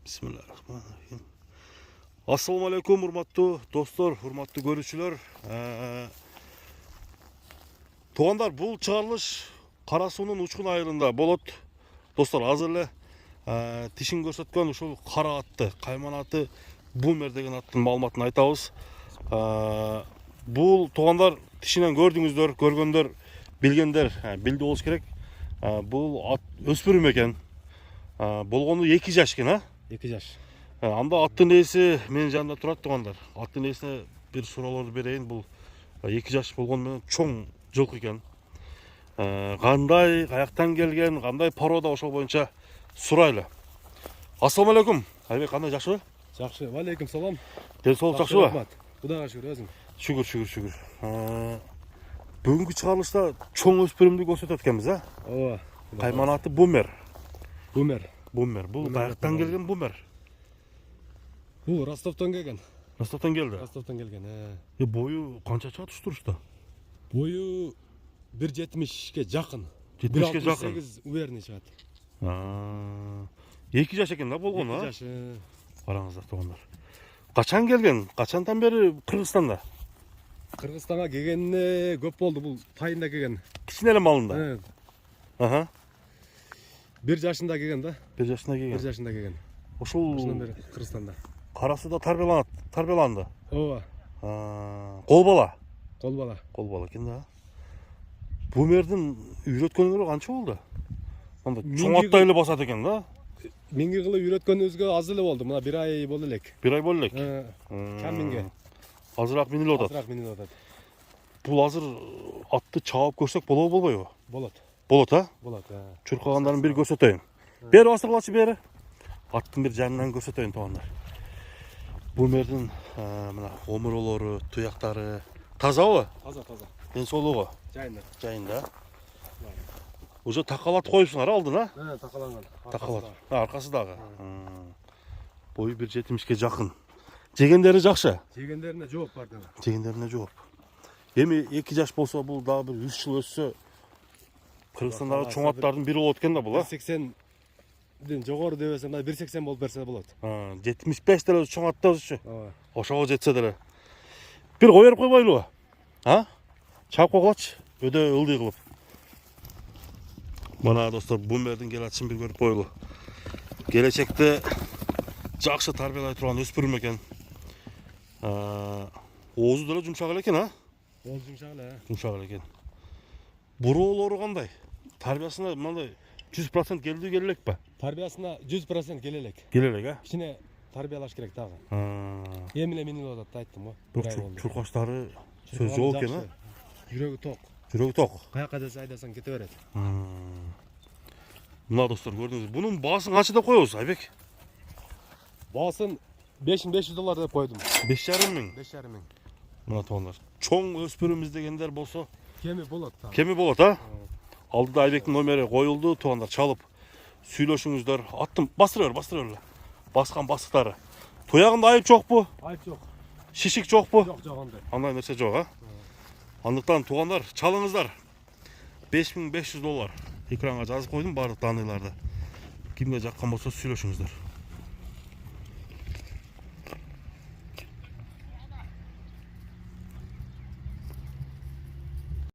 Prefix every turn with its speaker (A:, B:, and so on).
A: Bismillahirrahmanirrahim. Assalamu alaikum hurmatlı dostlar, hurmatlı görüşçüler. Tuğanlar, bu çıkarılış Karasu'nun uçkun ayırında bolot. Dostlar hazırlı. Tişin görsetken uşul kara attı, kayman atı, Boomer деген аттың маалыматын айтабыз. Бұл туғандар тишинен көрдүңүздөр, көргөндөр, билгендер, билди болуш керек. Бұл ат өспүрүм экен. Болгону 2 жаш экен, а?
B: 2 жаш.
A: Анда аттын ээси менин жанымда турат туғандар. Аттын ээсине бир суроолорду берейин. Бул 2 жаш болгону менен чоң жылкы экен. Кандай, каяктан келген, кандай порода, ошол боюнча сурайлы. Ассаламу алейкум. Айбек, кандай, жакшыбы?
B: Жакшы. Алейкум салам.
A: Ден соолук жакшыбы?
B: Кудайга шүгүр, өзүң.
A: Шүгүр. Бүгүнкү чыгарылышта чоң өспүрүмдү көрсөтөт экенбиз, а?
B: Ооба.
A: Кайман аты Бумер.
B: Бумер.
A: Бул каяктан келген Бумер?
B: Бул Ростовдон келген.
A: Ростовдон келди.
B: Ростовдон келген.
A: Бою канча чыгат уштурушта?
B: Бою 1.70ке жакын.
A: 70ке жакын.
B: 8 уверный чыгат.
A: 2 жаш экен да болгону, а?
B: 2 жаш.
A: Караңыздар тугандар. Качан келген? Качандан бери Кыргызстанда?
B: Кыргызстанга келгенине көп болду. Бул тайында келген.
A: Кичине эле малында.
B: 1 жашында келген да.
A: 1 жашында келген.
B: 1 жашында келген.
A: Ошол
B: бери Кыргызстанда.
A: Карасуда тарбияланды.
B: Ооба.
A: Кол бала.
B: Кол бала
A: экен да. Бумердин үйрөткөнүңөр канча болду? Анда чоң аттай эле басат экен да.
B: Миңги кылып үйрөткөнүбүзгө аз эле болду. Мына 1 ай болду элек.
A: 1 ай болду элек.
B: Кам миңге.
A: Азыраак минилип атат.
B: Азыраак минилип атат.
A: Бул азыр атты чаап көрсөк болобу, болбойбу?
B: Болот,
A: а?
B: Болот.
A: Чуркагандарын бир көрсөтөйүн. Бери бастыргылачы бери. Аттын бир жанынан көрсөтөйүн тугандар. Бумердин мына омуролору, туяктары тазабы?
B: Таза.
A: Ден соолугу
B: Жайында.
A: Уже такалатып коюпсуңар алдына?
B: Такаланган.
A: Такалат. Аркасы дагы. Бою 1.70ке жакын. Жегендери жакшы.
B: Жегендерине жооп бар да.
A: Жегендерине жооп. Эми 2 жаш болсо, бул дагы бир 3 жыл өссө Кыргызстандагы чоң аттардын бири болот экен да бул, а?
B: 1.80ден жогору дебесе, мына 1.80 болуп берсе болот.
A: 75 деле чоң аттабызчы.
B: Ооба.
A: Ошого жетсе деле. Бир кой берип койбойлубу? Чаап койгулачы. Өдө ылдый кылып. Мына достор, Бумердин кел атышын бир көрүп коелу. Келечекте жакшы тарбиялай турган өспүрүм экен. Оозу деле жумшак эле экен, а?
B: Оозу жумшак эле.
A: Жумшак эле экен. Буроолору кандай? Тарбиясына мындай 100% келди келелекпи?
B: Тарбиясына 100% келелек.
A: Келелек, а?
B: Кичине тарбиялаш керек дагы. Эмиле минилип атат, айттым го.
A: Чуркачтары сөз жок экен, а?
B: Жүрөгү ток. Каяка десе айдасаң кете берет.
A: Мына достор, көрдүңүз. Бунун баасын канча деп коебуз, Айбек?
B: Баасын $5500 деп койдум.
A: 5,5 миң.
B: 5,5 миң.
A: Мына тугандар. Чоң өспүрүм издегендер болсо,
B: Кеми болот.
A: Кеми болот, а? Алдыда Айбектин номери коюлду, тугандар, чалып сүйлөшүңүздөр. Аттым бастыра бер. Баскан бастыктары. Туягында айып жокпу?
B: Айып жок.
A: Шишик жокпу?
B: Жок, андай.
A: Андай нерсе жок, а? Андыктан тугандар, чалыңыздар. $5500. Экранга жазып койдум баардык даныйларды. Кимге жаккан болсо сүйлөшүңүздөр.